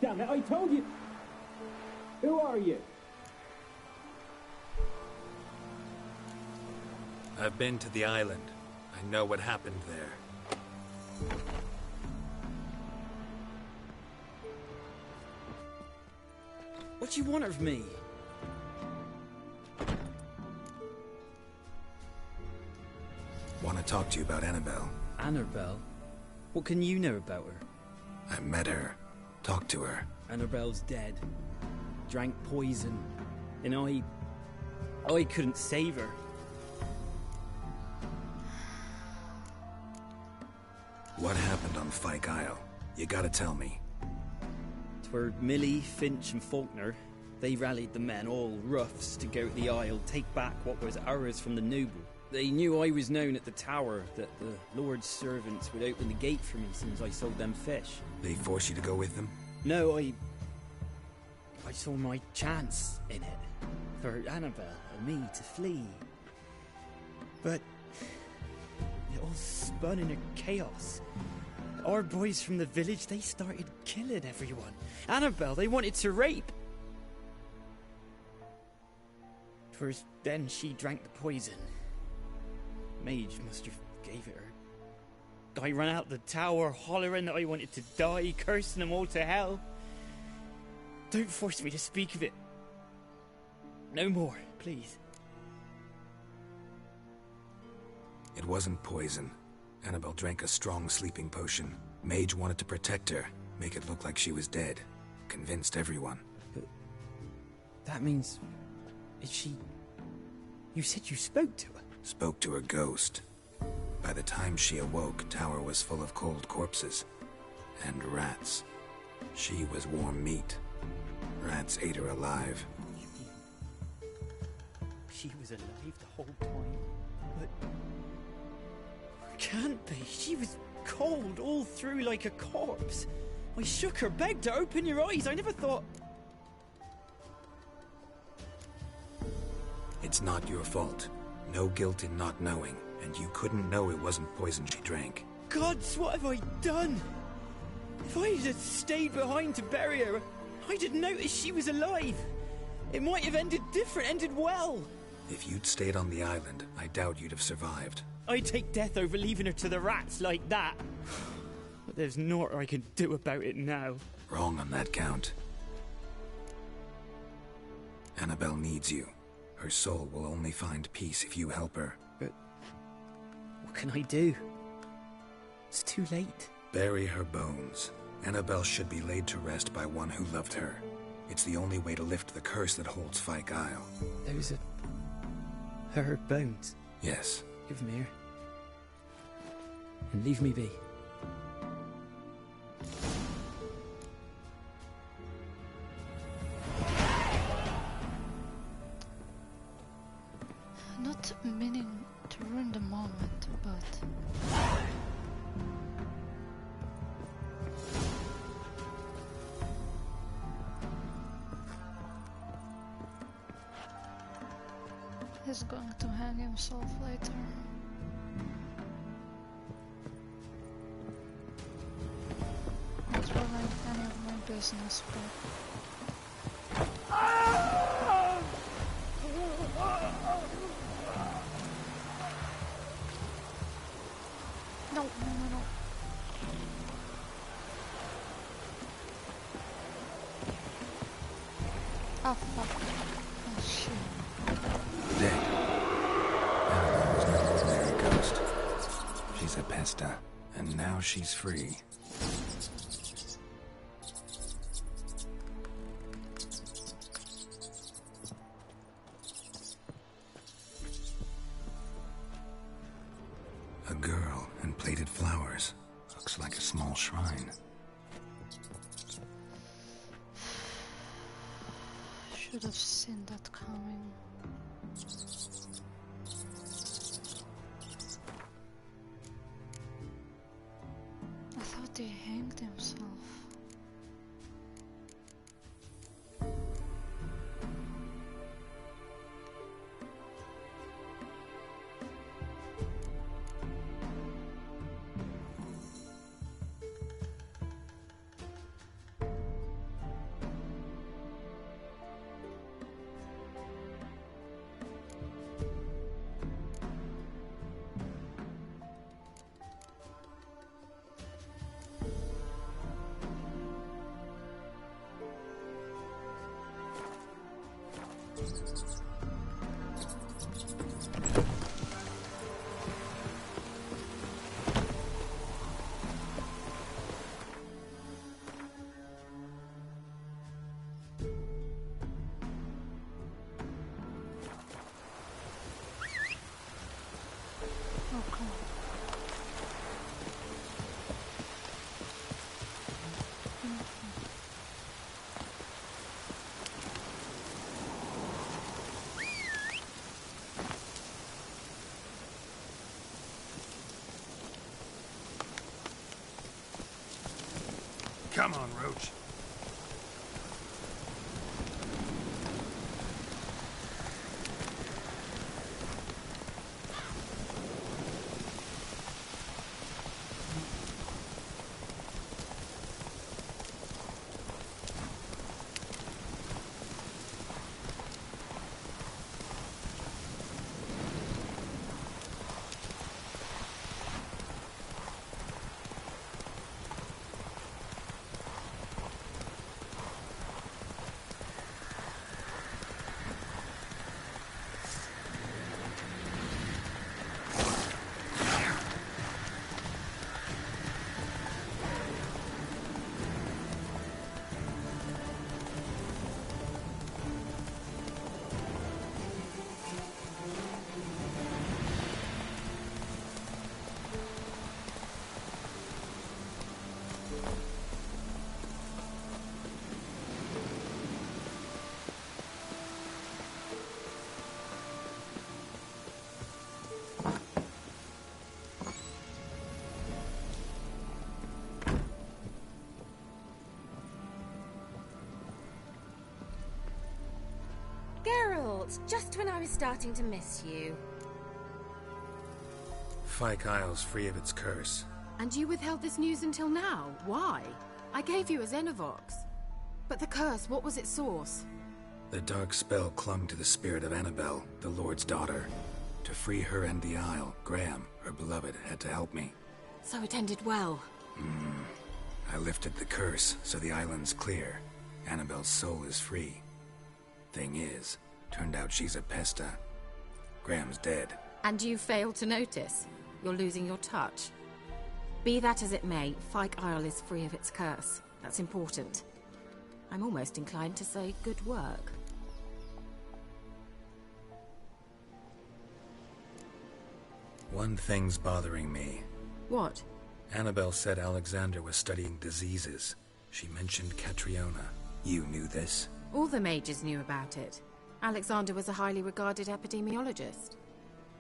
damn it, I told you. Who are you? I've been to the island. I know what happened there. What do you want of me? Want to talk to you about Annabelle. Annabelle? What can you know about her? I met her. Talked to her. Annabelle's dead. Drank poison. And I couldn't save her. What happened on Fyke Isle? You gotta tell me. 'Twere Millie, Finch and Faulkner. They rallied the men, all roughs, to go to the Isle, take back what was ours from the noble. They knew I was known at the tower, that the Lord's servants would open the gate for me since I sold them fish. They force you to go with them? No, I saw my chance in it. For Annabelle and me to flee. But it all spun into chaos. Our boys from the village, they started killing everyone. Annabelle, they wanted to rape. 'Twas then she drank the poison. Mage must have gave it her. I ran out the tower, hollering that I wanted to die, cursing them all to hell. Don't force me to speak of it. No more, please. It wasn't poison. Annabelle drank a strong sleeping potion. Mage wanted to protect her, make it look like she was dead. Convinced everyone. But that means... is she... You said you spoke to her? Spoke to her ghost. By the time she awoke, tower was full of cold corpses. And rats. She was warm meat. Rats ate her alive. She was alive the whole time? But... can't be. She was cold all through like a corpse. I shook her, begged her, open your eyes. I never thought... It's not your fault. No guilt in not knowing, and you couldn't know it wasn't poison she drank. Gods, what have I done? If I had stayed behind to bury her, I'd have noticed she was alive. It might have ended different, ended well. If you'd stayed on the island, I doubt you'd have survived. I'd take death over leaving her to the rats like that. But there's naught I can do about it now. Wrong on that count. Annabelle needs you. Her soul will only find peace if you help her. But what can I do? It's too late. Bury her bones. Annabelle should be laid to rest by one who loved her. It's the only way to lift the curse that holds Fyke Isle. Those are... her bones? Yes. Give them here. And leave me be. Not meaning to ruin the moment, but... he's going to hang himself later. Not really any of my business, but... No, no, no, no. Oh, fuck. Oh, shit. Dead. Annabelle was no ordinary ghost. She's a pesta, and now she's free. A girl and plated flowers. Looks like a small shrine. Should have seen that coming. I thought he hanged himself. Come on, Roach. Geralt, just when I was starting to miss you. Fyke Isle's free of its curse. And you withheld this news until now? Why? I gave you a Xenovox. But the curse, what was its source? The dark spell clung to the spirit of Annabelle, the Lord's daughter. To free her and the Isle, Graham, her beloved, had to help me. So it ended well. I lifted the curse, so the island's clear. Annabelle's soul is free. Thing is, turned out she's a Pesta. Graham's dead. And you failed to notice? You're losing your touch. Be that as it may, Fyke Isle is free of its curse. That's important. I'm almost inclined to say good work. One thing's bothering me. What? Annabelle said Alexander was studying diseases. She mentioned Catriona. You knew this? All the mages knew about it. Alexander was a highly regarded epidemiologist.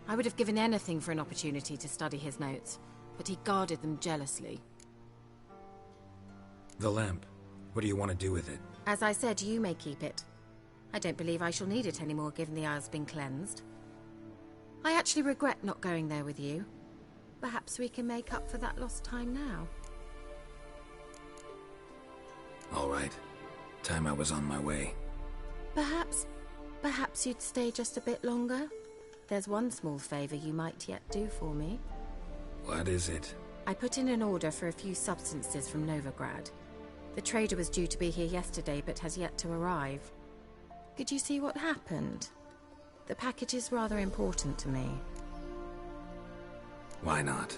I would have given anything for an opportunity to study his notes, but he guarded them jealously. The lamp. What do you want to do with it? As I said, you may keep it. I don't believe I shall need it anymore, given the Isle's been cleansed. I actually regret not going there with you. Perhaps we can make up for that lost time now. All right. Time I was on my way. Perhaps you'd stay just a bit longer? There's one small favor you might yet do for me. What is it? I put in an order for a few substances from Novigrad. The trader was due to be here yesterday, but has yet to arrive. Could you see what happened? The package is rather important to me. Why not?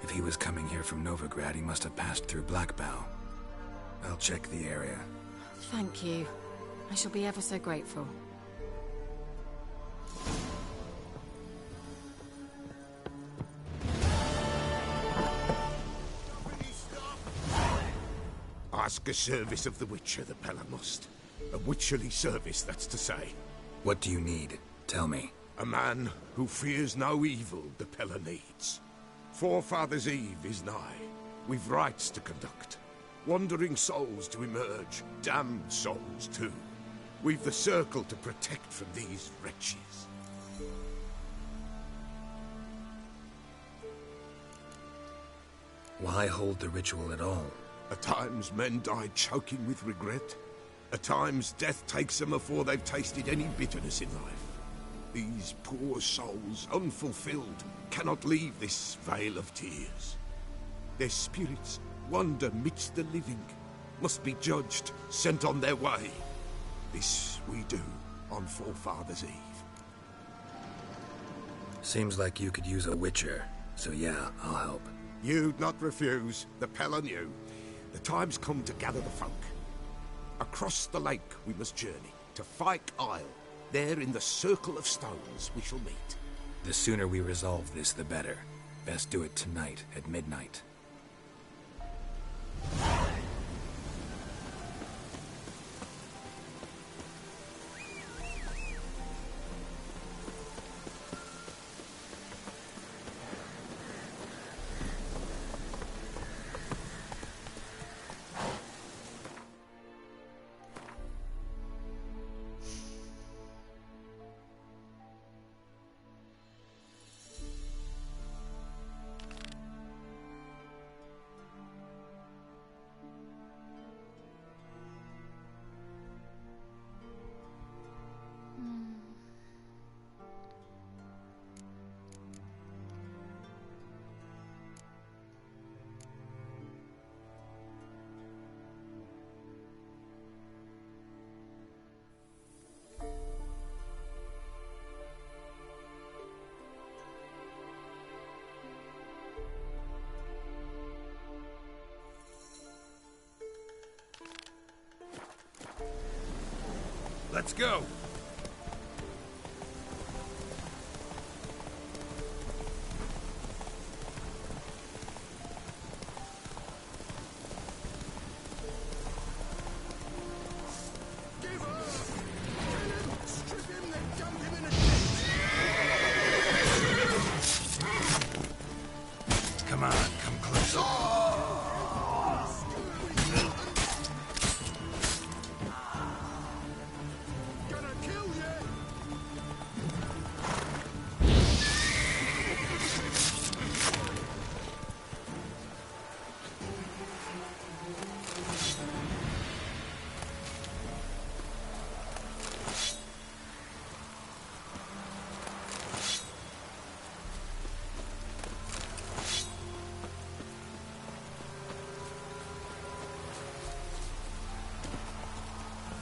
If he was coming here from Novigrad, he must have passed through Blackbough. I'll check the area. Thank you. I shall be ever so grateful. Ask a service of the Witcher, the Pella must. A witcherly service, that's to say. What do you need? Tell me. A man who fears no evil the Pella needs. Forefathers' Eve is nigh. We've rites to conduct. Wandering souls to emerge. Damned souls, too. We've the circle to protect from these wretches. Why hold the ritual at all? At times men die choking with regret. At times death takes them before they've tasted any bitterness in life. These poor souls, unfulfilled, cannot leave this vale of tears. Their spirits wander midst the living, must be judged, sent on their way. This we do, on Forefathers' Eve. Seems like you could use a witcher, so yeah, I'll help. You'd not refuse, the pell on you. The time's come to gather the folk. Across the lake we must journey, to Fyke Isle. There in the Circle of Stones we shall meet. The sooner we resolve this, the better. Best do it tonight, at midnight. Let's go! Come on, come closer.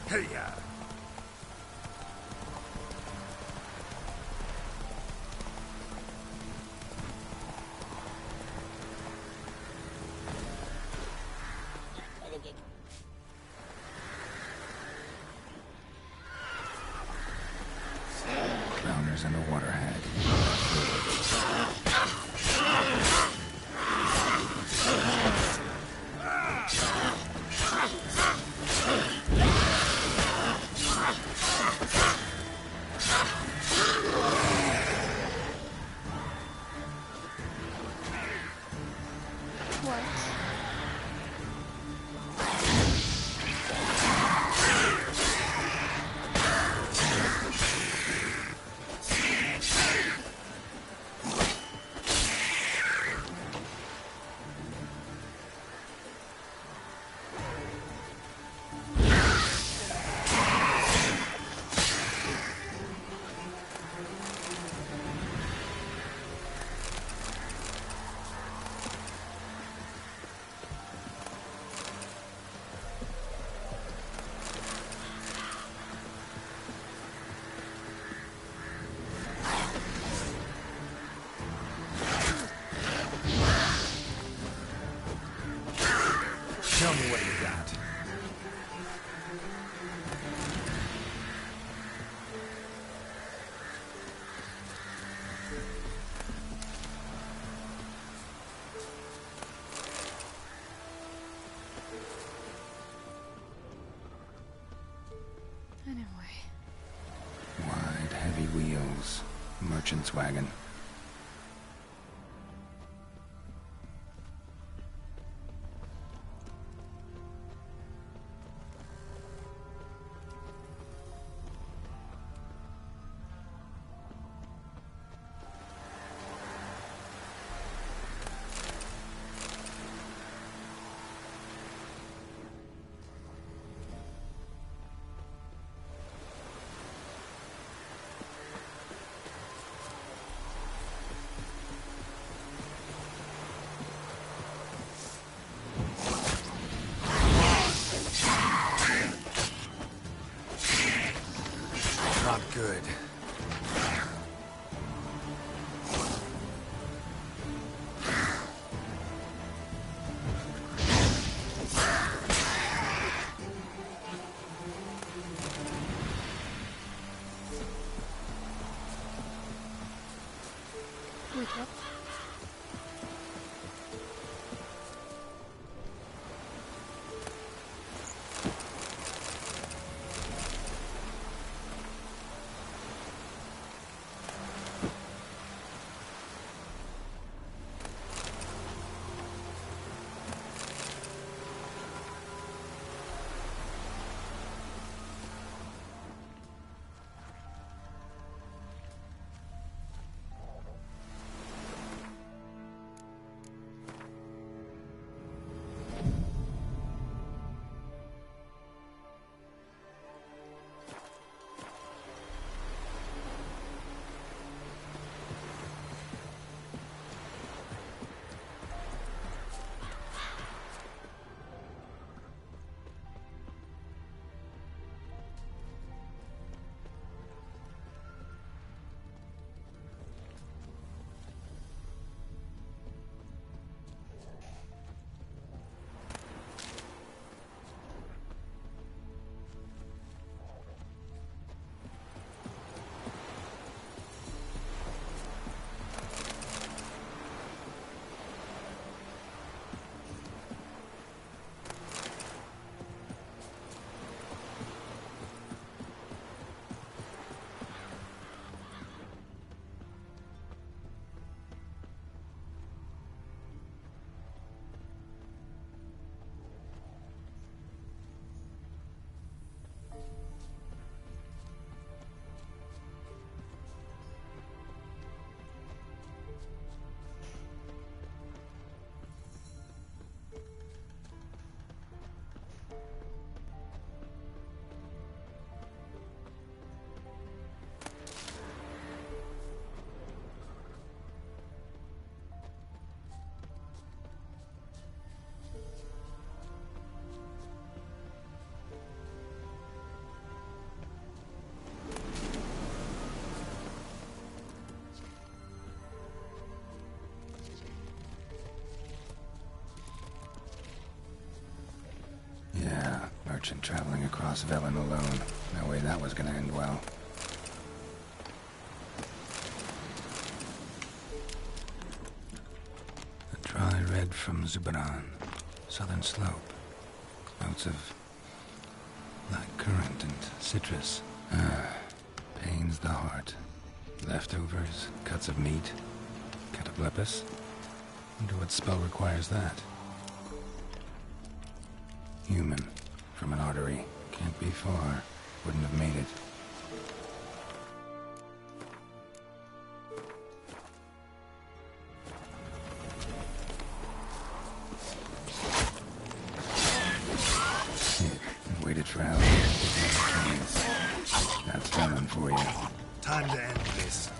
Hey-ya! Drowners and the Waterhag. What? Tell me what you got. Anyway. Wide, heavy wheels. Merchant's wagon. good. Wait, what? Merchant traveling across Velen alone. No way that was gonna end well. A dry red from Zubran. Southern slope. Notes of black currant and citrus. Pains the heart. Leftovers, cuts of meat. Cataplepis. Wonder what spell requires that. Human. From an artery. Can't be far. Wouldn't have made it. Waited for help. That's Velen for you. Time to end this.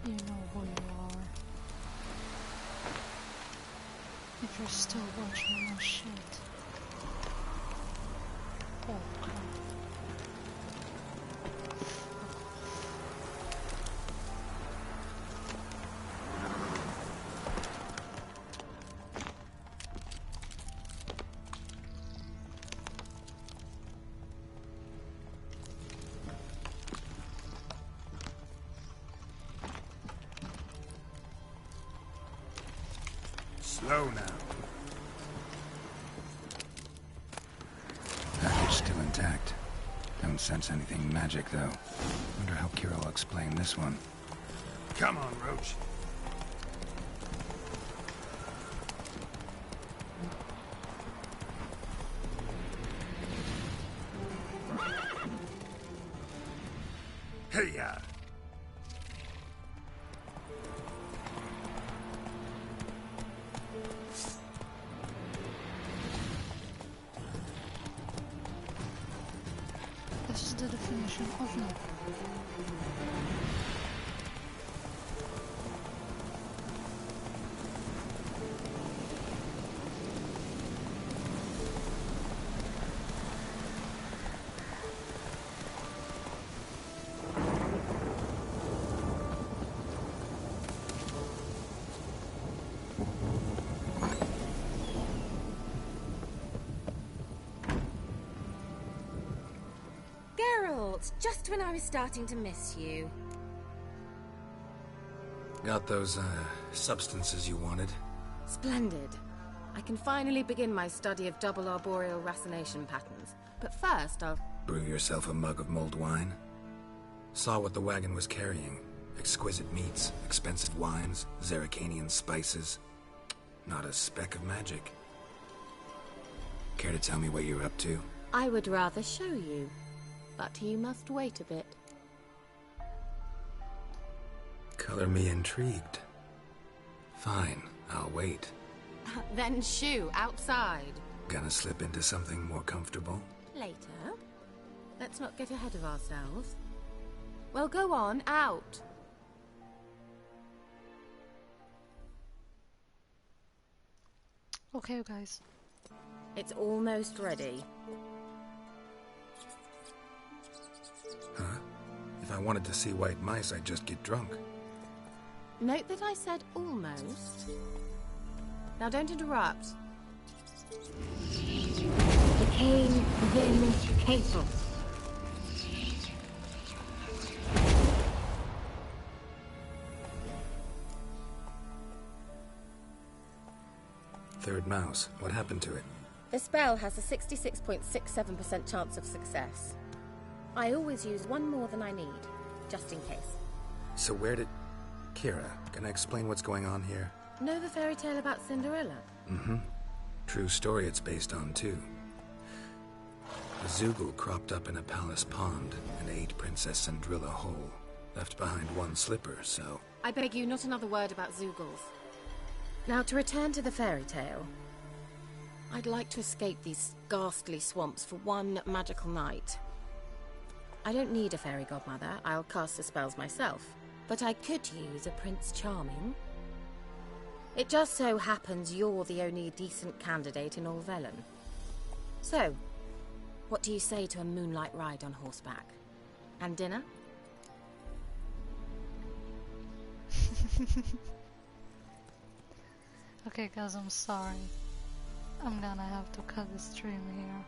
You know who you are. If you're still watching my shit. Oh crap. Slow now. Package still intact. Don't sense anything magic, though. Wonder how Kira will explain this one. Come on, Roach. Hey-ya! عشان أذنب. Geralt, just when I was starting to miss you. Got those, substances you wanted? Splendid. I can finally begin my study of double arboreal racination patterns. But first, I'll... Brew yourself a mug of mulled wine? Saw what the wagon was carrying. Exquisite meats, expensive wines, Zerrikanian spices. Not a speck of magic. Care to tell me what you're up to? I would rather show you. But you must wait a bit. Color me intrigued. Fine, I'll wait. Then shoo, outside. Gonna slip into something more comfortable? Later. Let's not get ahead of ourselves. Well, go on, out. Okay, guys. It's almost ready. Huh? If I wanted to see white mice, I'd just get drunk. Note that I said almost. Now don't interrupt. Decaying Vin Capel. Third mouse. What happened to it? The spell has a 66.67% chance of success. I always use one more than I need, just in case. So where did... Kira, can I explain what's going on here? Know the fairy tale about Cinderella? Mm-hmm. True story it's based on, too. A Zoogle cropped up in a palace pond and ate Princess Cindrilla whole. Left behind one slipper, so... I beg you, not another word about Zoogles. Now, to return to the fairy tale. I'd like to escape these ghastly swamps for one magical night. I don't need a fairy godmother. I'll cast the spells myself. But I could use a Prince Charming. It just so happens you're the only decent candidate in all Velen. So, what do you say to a moonlight ride on horseback? And dinner? Okay, guys, I'm sorry. I'm gonna have to cut the stream here.